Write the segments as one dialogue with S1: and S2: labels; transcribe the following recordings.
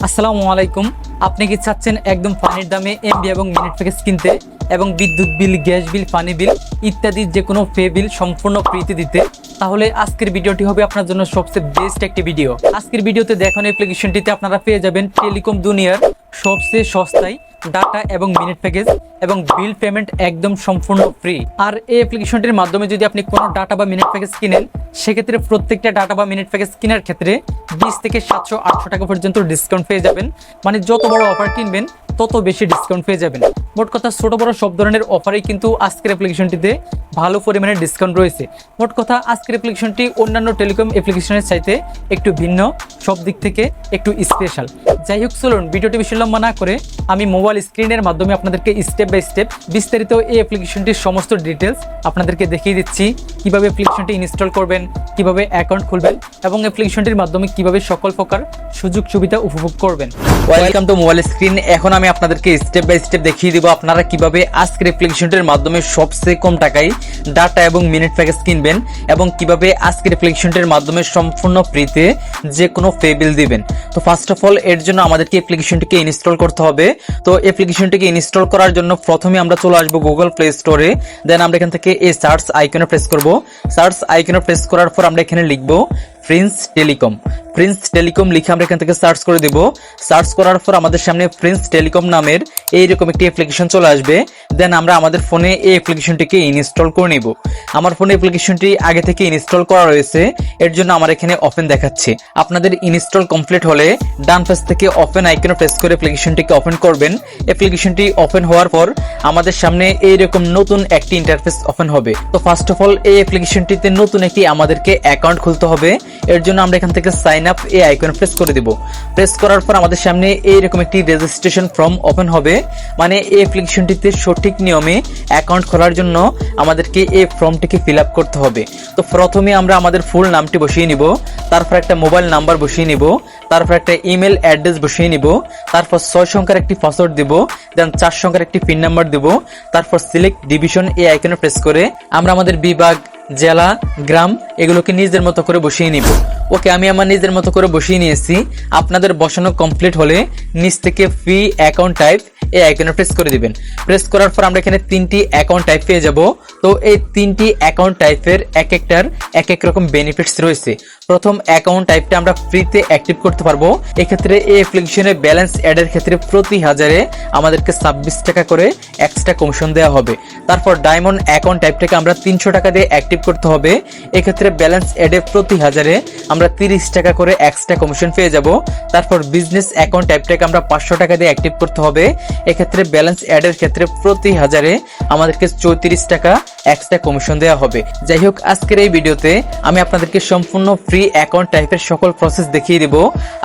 S1: আসসালামু আলাইকুম। আপনি কি চাচ্ছেন একদম পানির দামে এমবি এবং মিনিট প্যাকেজ কিনতে এবং বিদ্যুৎ বিল, গ্যাস বিল, পানি বিল ইত্যাদি যে কোনো পে বিল সম্পূর্ণ ফ্রিতে দিতে? তাহলে আজকের ভিডিওটি হবে আপনার জন্য সবচেয়ে বেস্ট একটি ভিডিও। আজকের ভিডিওতে দেখানো অ্যাপ্লিকেশনটিতে আপনারা পেয়ে যাবেন টেলিকম দুনিয়ার সবচেয়ে সস্তায় ডাটা এবং মিনিট প্যাকেজ এবং বিল পেমেন্ট একদম সম্পূর্ণ ফ্রি। আর এই অ্যাপ্লিকেশনটির মাধ্যমে যদি আপনি কোনো ডাটা বা মিনিট প্যাকেজ কিনেন, সেক্ষেত্রে প্রত্যেকটা ডাটা বা মিনিট প্যাকেজ কেনার ক্ষেত্রে 20 থেকে 700-800 টাকা পর্যন্ত ডিসকাউন্ট পেয়ে যাবেন। মানে যত বড় অফার কিনবেন তত বেশি ডিসকাউন্ট পেয়ে যাবেন। মোট কথা ছোট বড় সব ধরনের অফারেই কিন্তু আজকের অ্যাপ্লিকেশনটিতে ভালো পরিমাণে ডিসকাউন্ট রয়েছে। মোট কথা আজকের অ্যাপ্লিকেশনটি অন্যান্য টেলিকম অ্যাপ্লিকেশনের চাইতে একটু ভিন্ন, সব দিক থেকে একটু স্পেশাল। যাই হোক, চলুন ভিডিওটি বেশি লম্বা না করে আমি মোবাইল স্ক্রিনের মাধ্যমে আপনাদেরকে স্টেপ বাই স্টেপ বিস্তারিত এই অ্যাপ্লিকেশনটির সমস্ত ডিটেলস আপনাদেরকে দেখিয়ে দিচ্ছি। কিভাবে অ্যাপ্লিকেশনটি ইনস্টল করবেন, কিভাবে অ্যাকাউন্ট খুলবেন এবং অ্যাপ্লিকেশনটির মাধ্যমে কিভাবে সকল প্রকার সুযোগ সুবিধা উপভোগ করবেন। Welcome to mobile screen. এখন আমি আপনাদেরকে স্টেপ বাই স্টেপ দেখিয়ে দিব আপনারা কিভাবে আজকের অ্যাপ্লিকেশনটির মাধ্যমে সবচেয়ে কম টাকায় ডাটা এবং মিনিট প্যাকেজ কিনবেন এবং কিভাবে আজকের অ্যাপ্লিকেশনটির মাধ্যমে সম্পূর্ণ ফ্রিতে যে কোনো পে বিল দিবেন। তো ফার্স্ট অফ অল এর জন্য আমাদেরকে অ্যাপ্লিকেশনটিকে ইনস্টল করতে হবে। তো অ্যাপ্লিকেশনটিকে ইনস্টল করার জন্য প্রথমে আমরা চলে আসবো গুগল প্লে স্টোরে। দেন আমরা এখান থেকে এই সার্চ আইকনে প্রেস করব। সার্চ আইকনে প্রেস করার পর আমরা এখানে লিখবো প্রিন্স টেলিকম। প্রিন্স টেলিকম লিখে আমরা এখান থেকে সার্চ করে দেব। সার্চ করার পর আমাদের সামনে প্রিন্স টেলিকম নামের এইরকম একটি অ্যাপ্লিকেশন চলে আসবে। দেন আমরা আমাদের ফোনে এই অ্যাপ্লিকেশনটিকে ইনস্টল করে নিব। আমার ফোনে অ্যাপ্লিকেশনটি আগে থেকে ইনস্টল করা রয়েছে, এর জন্য আমার এখানে ওপেন দেখাচ্ছে। আপনাদের ইনস্টল কমপ্লিট হলে ডান পাশ থেকে ওপেন আইকনে প্রেস করে অ্যাপ্লিকেশনটিকে ওপেন করবেন। অ্যাপ্লিকেশনটি ওপেন হওয়ার পর আমাদের সামনে এইরকম নতুন একটি ইন্টারফেস ওপেন হবে। তো ফার্স্ট অফ অল এই অ্যাপ্লিকেশনটিতে নতুন একটি আমাদেরকে অ্যাকাউন্ট খুলতে হবে। এর জন্য আমরা এখান থেকে সাইন আপ এই আইকনে প্রেস করে দিব। প্রেস করার পর আমাদের সামনে এইরকম একটি রেজিস্ট্রেশন ফর্ম ওপেন হবে। মানে এই অ্যাপ্লিকেশনটিতে সঠিক নিয়মে অ্যাকাউন্ট খোলার জন্য আমাদেরকে এই ফর্মটিকে ফিল আপ করতে হবে। তো প্রথমে আমরা আমাদের ফুল নামটি বসিয়ে নিব, তারপর একটা মোবাইল নাম্বার বসিয়ে নিব, তারপর একটা ইমেল অ্যাড্রেস বসিয়ে নিব, তারপর 6 সংখ্যার একটি পাসওয়ার্ড দিব, দেন 4 সংখ্যার একটি পিন নাম্বার দিব, তারপর সিলেক্ট ডিভিশন এই আইকনে প্রেস করে আমরা আমাদের বিভাগ, জেলা, গ্রাম এগুলোকে নিজের মতো করে বসিয়ে নিব। ওকে, আমি আমার নিজের মতো করে বসিয়ে নিয়েছি। আপনাদের বসানো কমপ্লিট হলে নিচ থেকে ফ্রি অ্যাকাউন্ট টাইপ এই আইকনে প্রেস করে দিবেন। প্রেস করার পর আমরা এখানে 3টি অ্যাকাউন্ট টাইপ পেয়ে যাব। তো এই 3টি অ্যাকাউন্ট টাইপের এক একটার এক এক রকম বেনিফিটস রয়েছে। প্রথম অ্যাকাউন্ট টাইপটা আমরা ফ্রিতে অ্যাক্টিভ করতে পারবো। এক্ষেত্রে এই অ্যাপ্লিকেশনে ব্যালেন্স অ্যাডের ক্ষেত্রে প্রতি হাজারে আমাদেরকে 26 টাকা করে এক্সট্রা কমিশন দেওয়া হবে। তারপর ডায়মন্ড অ্যাকাউন্ট টাইপটাকে আমরা 300 টাকা দিয়ে অ্যাক্টিভ করতে হবে। এক্ষেত্রে ব্যালেন্স অ্যাডে প্রতি হাজারে আমরা 30 টাকা করে এক্সট্রা কমিশন পেয়ে যাব। তারপর বিজনেস অ্যাকাউন্ট টাইপটাকে আমরা 500 টাকা দিয়ে অ্যাক্টিভ করতে হবে। এক্ষেত্রে ব্যালেন্স অ্যাডের ক্ষেত্রে প্রতি হাজারে আমাদেরকে 34 টাকা এক্সট্রা কমিশন দেওয়া হবে। যাই হোক, আজকের এই ভিডিওতে আমি আপনাদেরকে সম্পূর্ণ ফ্রি অ্যাকাউন্ট টাইপের সকল প্রসেস দেখিয়ে দেব।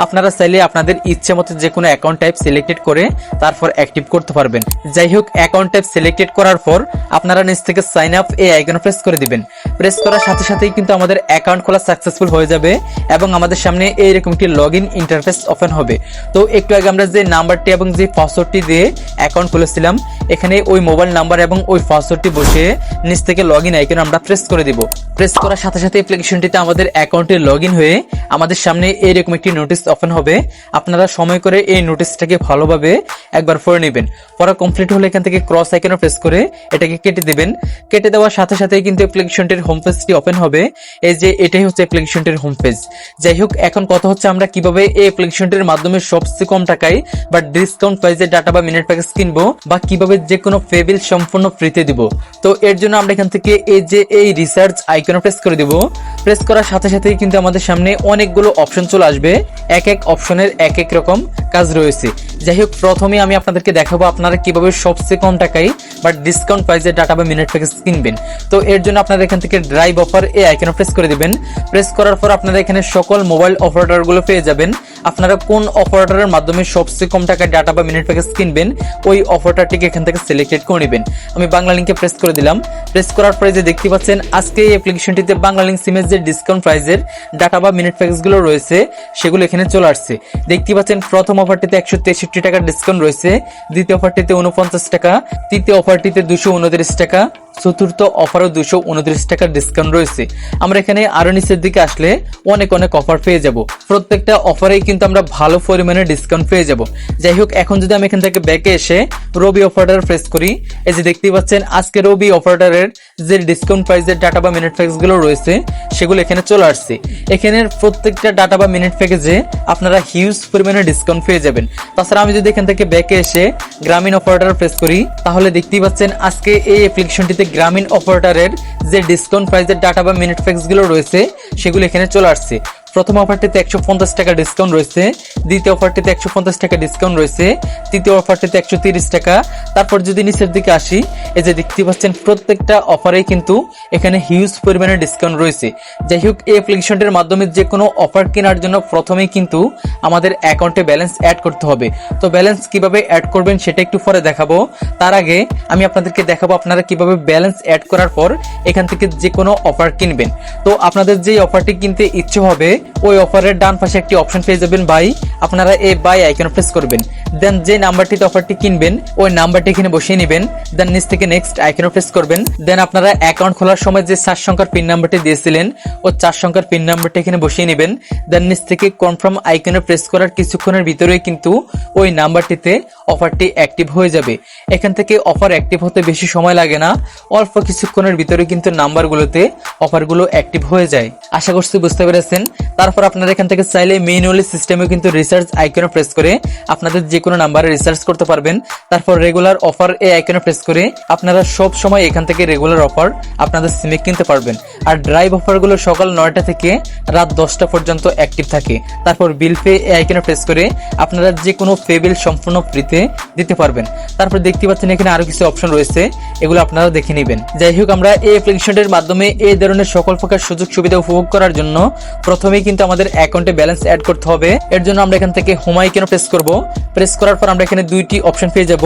S1: আপনারা চাইলে আপনাদের ইচ্ছে মতো যে কোনো অ্যাকাউন্ট টাইপ সিলেক্টেড করে তারপর অ্যাক্টিভ করতে পারবেন। যাই হোক, অ্যাকাউন্ট টাইপ সিলেক্টেড করার পর আপনারা নিচ থেকে সাইন আপ এই আইকনে প্রেস করে দিবেন। প্রেস করার সাথে সাথেই কিন্তু আমাদের অ্যাকাউন্ট খোলা সাকসেসফুল হয়ে যাবে এবং আমাদের সামনে এইরকম একটি লগইন ইন্টারফেস ওপেন হবে। তো একটু আগে আমরা যে নাম্বারটি এবং যে পাসওয়ার্ডটি দিয়ে অ্যাকাউন্ট খুলেছিলাম, এখানে ওই মোবাইল নাম্বার এবং ওই পাসওয়ার্ডটি বসিয়ে নিচ থেকে লগইন আইকনে আমরা প্রেস করে দিব। প্রেস করার সাথে সাথে অ্যাপ্লিকেশনটিতে আমাদের অ্যাকাউন্টে লগইন হয়ে আমাদের সামনে এইরকম একটি নোটিশ ওপেন হবে। আপনারা সময় করে এই নোটিশটাকে ভালোভাবে একবার পড়ে নেবেন। পড়া কমপ্লিট হলে এখান থেকে ক্রস আইকনে প্রেস করে এটাকে কেটে দিবেন। কেটে দেওয়ার সাথে সাথেই কিন্তু অ্যাপ্লিকেশনটির হোম পেজটি ওপেন হবে। এই যে এটাই হচ্ছে অ্যাপ্লিকেশনটির হোম পেজ। যাই হোক, এখন কথা হচ্ছে আমরা কিভাবে এই অ্যাপ্লিকেশনটির মাধ্যমে সবচেয়ে কম টাকায় বা ডিসকাউন্ট প্রাইসে ডাটা বা মিনিট প্যাকেজ কিনবো বা কিভাবে যে কোনো পে বিল সম্পূর্ণ ফ্রিতে দিব। তো এর জন্য আমরা এখান থেকে এই রিসার্চ আইকনে প্রেস করে দিব। প্রেস করার সাথে সাথেই কিন্তু আমাদের সামনে অনেকগুলো অপশন চলে আসবে। এক এক অপশনের এক এক রকম কাজ রয়েছে। যাই হোক, প্রথমে আমি আপনাদেরকে দেখাবো আপনারা কিভাবে সবচেয়ে কম টাকায় বা ডিসকাউন্ট প্রাইসে ডাটা বা মিনিট প্যাকেজ কিনবেন। তো এর জন্য আপনারা এখান থেকে ড্রাইভ অফার এই আইকনে প্রেস করে দিবেন। প্রেস করার পর আপনারা এখানে সকল মোবাইল অপারেটরগুলো পেয়ে যাবেন। আপনারা কোন অপারেটরের মাধ্যমে সবচেয়ে কম টাকায় ডাটা বা মিনিট প্যাকেজ কিনবেন ওই অপারেটরটিকে এখান থেকে সিলেক্টেড করে নেবেন। আমি বাংলা লিংকে প্রেস করে দিলাম। প্রেস করার পরে যে দেখতে পাচ্ছেন আজকে এই অ্যাপ্লিকেশনটিতে বাংলা লিংক সিমের যে ডিসকাউন্ট প্রাইসের ডাটা বা মিনিট প্যাকেজগুলো রয়েছে সেগুলো এখানে চলে আসছে। দেখতে পাচ্ছেন প্রথম অফারটিতে 163 টাকার ডিসকাউন্ট রয়েছে, দ্বিতীয় অফারটিতে 49 টাকা, তৃতীয় অফারটিতে 229 টাকা, চতুর্থ অফারও 229 টাকার ডিসকাউন্ট রয়েছে। আমরা এখানে আরো নিচের দিকে আসলে অনেক অফার পেয়ে যাব। প্রত্যেকটা অফারেই কিন্তু আমরা ভালো পরিমাণে ডিসকাউন্ট পেয়ে যাব। যাই হোক, এখন যদি আমি এখান থেকে ব্যাকে এসে রবি অফারটার প্রেস করি, এই যে দেখতেই পাচ্ছেন আজকে রবি অফারটারের যে ডিসকাউন্ট প্রাইসের ডাটা বা মিনিট প্যাকেজ গুলো রয়েছে সেগুলো এখানে চলে আসছে। এখানের প্রত্যেকটা ডাটা বা মিনিট প্যাকেজে আপনারা হিউজ পরিমাণে ডিসকাউন্ট পেয়ে যাবেন। তাছাড়া আমি যদি এখান থেকে ব্যাকে এসে গ্রামীণ অফারটার প্রেস করি, তাহলে দেখতেই পাচ্ছেন আজকে এই অ্যাপ্লিকেশনটিতে গ্রামীণ অফারটারের যে ডিসকাউন্ট প্রাইসের ডাটা বা মিনিট প্যাকেজ গুলো রয়েছে সেগুলো এখানে চলে আসছে। প্রথম অফারটিতে 150 টাকা ডিসকাউন্ট রয়েছে, দ্বিতীয় অফারটিতে 150 টাকা ডিসকাউন্ট রয়েছে, তৃতীয় অফারটিতে 130 টাকা। তারপর যদি নিচের দিকে আসি, এই যে দেখতে পাচ্ছেন প্রত্যেকটা অফারেই কিন্তু এখানে হিউজ পরিমাণে ডিসকাউন্ট রয়েছে। যাই হোক, এই অ্যাপ্লিকেশনটির মাধ্যমে যে কোনো অফার কেনার জন্য প্রথমেই কিন্তু আমাদের অ্যাকাউন্টে ব্যালেন্স অ্যাড করতে হবে। তো ব্যালেন্স কিভাবে অ্যাড করবেন সেটা একটু পরে দেখাবো। তার আগে আমি আপনাদেরকে দেখাবো আপনারা কিভাবে ব্যালেন্স অ্যাড করার পর এখান থেকে যে কোনো অফার কিনবেন। তো আপনাদের যে অফারটি কিনতে ইচ্ছে হবে ওই অফারের ডান পাশে একটি অপশন পেয়ে যাবেন বাই। আপনারা এই বাই আইকনে প্রেস করবেন, দেন যে নাম্বারটিতে অফারটি কিনবেন ওই নাম্বারটি এখানে বসিয়ে নেবেন, দেন নিচ থেকে নেক্সট আইকনে প্রেস করবেন। দেন আপনারা অ্যাকাউন্ট খোলার সময় যে 4 সংখ্যার পিন নাম্বারটি দিয়েছিলেন ও 4 সংখ্যার পিন নাম্বারটি এখানে বসিয়ে নেবেন। দেন নিচ থেকে কনফার্ম আইকনে প্রেস করার কিছুক্ষণের ভিতরেই কিন্তু ওই নাম্বারটিতে অফারটি অ্যাক্টিভ হয়ে যাবে। এখান থেকে অফার অ্যাক্টিভ হতে বেশি সময় লাগে না, অল্প কিছুক্ষণের ভিতরে কিন্তু নাম্বারগুলোতে অফারগুলো অ্যাক্টিভ হয়ে যায়। আশা করছি বুঝতে পেরেছেন। তারপর আপনারা এখান থেকে চাইলে ম্যানুয়ালি সিস্টেমে কিন্তু রিসার্চ আইকনে প্রেস করে আপনাদের যে কোনো নাম্বারে রিসার্চ করতে পারবেন। তারপর রেগুলার অফার এই আইকনে প্রেস করে আপনারা সব সময় এখান থেকে রেগুলার অফার আপনাদের সিমে কিনতে পারবেন। আর ড্রাইভ অফারগুলো সকাল 9টা থেকে রাত 10টা পর্যন্ত অ্যাক্টিভ থাকে। তারপর বিল পে এই আইকনে প্রেস করে আপনারা যে কোনো পে বিল সম্পূর্ণ ফ্রিতে দিতে পারবেন। তারপর দেখতে পাচ্ছেন এখানে আরো কিছু অপশন রয়েছে, এগুলো আপনারা দেখে নেবেন। যাই হোক, আমরা এই অ্যাপ্লিকেশনের মাধ্যমে এই ধরনের সকল প্রকার সুযোগ সুবিধা উপভোগ করার জন্য প্রথমেই কিন্তু আমাদের অ্যাকাউন্টে ব্যালেন্স অ্যাড করতে হবে। এর জন্য আমরা এখান থেকে হোম আইকনে প্রেস করব। প্রেস করার পর আমরা এখানে দুইটি অপশন পেয়ে যাব,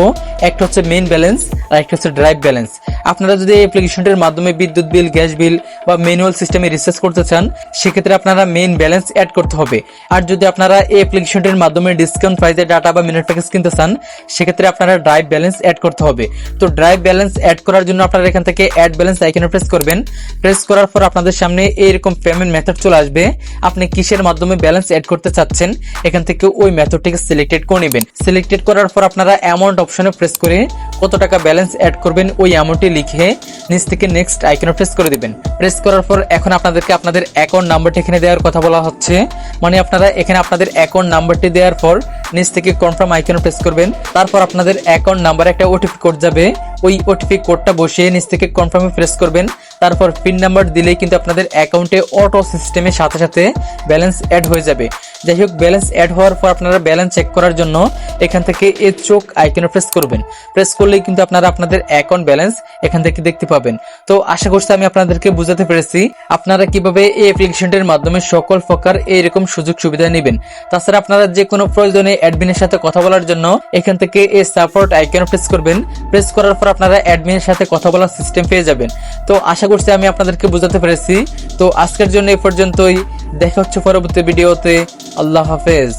S1: একটা হচ্ছে মেইন ব্যালেন্স আর একটা হচ্ছে ড্রাইভ ব্যালেন্স। আপনারা যদি এই অ্যাপ্লিকেশনটির মাধ্যমে বিদ্যুৎ বিল, গ্যাস বিল বা ম্যানুয়াল সিস্টেমে রিচার্জ করতে চান সেক্ষেত্রে আপনারা মেইন ব্যালেন্স অ্যাড করতে হবে। আর যদি আপনারা এই অ্যাপ্লিকেশনটির মাধ্যমে ডিসকাউন্ট প্রাইসে ডাটা বা মিনিট প্যাকেজ কিনতে চান সেক্ষেত্রে আপনারা ড্রাইভ ব্যালেন্স অ্যাড করতে হবে। তো ড্রাইভ ব্যালেন্স অ্যাড করার জন্য আপনারা এখান থেকে অ্যাড ব্যালেন্স আইকনে প্রেস করবেন। প্রেস করার পর আপনাদের সামনে এইরকম পেমেন্ট মেথড চলে আসবে। আপনি কিসের মাধ্যমে ব্যালেন্স অ্যাড করতে চাচ্ছেন এখান থেকে ওই মেথডটিকে সিলেক্টেড করে নেবেন। সিলেক্টেড করার পর আপনারা অ্যামাউন্ট অপশনে প্রেস করে কত টাকা ব্যালেন্স অ্যাড করবেন ওই অ্যামাউন্টটি লিখে নিচ থেকে নেক্সট আইকনে প্রেস করে দিবেন। প্রেস করার পর এখন আপনাদেরকে আপনাদের অ্যাকাউন্ট নাম্বারটি এখানে দেওয়ার কথা বলা হচ্ছে। মানে আপনারা এখানে আপনাদের অ্যাকাউন্ট নাম্বারটি দেওয়ার পর নিচ থেকে কনফার্ম আইকনে প্রেস করবেন। তারপর আপনাদের অ্যাকাউন্ট নাম্বারে একটা ওটিপি কোড যাবে, ওই ওটিপি কোডটা বসিয়ে নিচ থেকে কনফার্মে প্রেস করবেন। তারপর পিন নাম্বার দিলেই কিন্তু আপনাদের অ্যাকাউন্টে অটো সিস্টেমের সাথে সাথে ব্যালেন্স অ্যাড হয়ে যাবে। যাই হোক, ব্যালেন্স অ্যাড হওয়ার পর আপনারা ব্যালেন্স চেক করার জন্য এখান থেকে এই চোখ আইকনে প্রেস করবেন। প্রেস করলেই কিন্তু আপনারা আপনাদের অ্যাকাউন্ট ব্যালেন্স এখান থেকে দেখতে পাবেন। তো আশা করছি আমি আপনাদেরকে বুঝাতে পেরেছি আপনারা কিভাবে এই অ্যাপ্লিকেশনটির মাধ্যমে সকল প্রকার এইরকম সুযোগ সুবিধা নেবেন। তাছাড়া আপনারা যে কোনো প্রয়োজনে অ্যাডমিনের সাথে কথা বলার জন্য এখান থেকে এই সাপোর্ট আইকনে প্রেস করবেন। প্রেস করার পর আপনারা অ্যাডমিনের সাথে কথা বলার সিস্টেম পেয়ে যাবেন। তো আশা করছি আমি আপনাদেরকে বুঝাতে পেরেছি। তো আজকের জন্য এই পর্যন্তই, দেখা হচ্ছে পরবর্তী ভিডিওতে। আল্লাহ হাফেজ।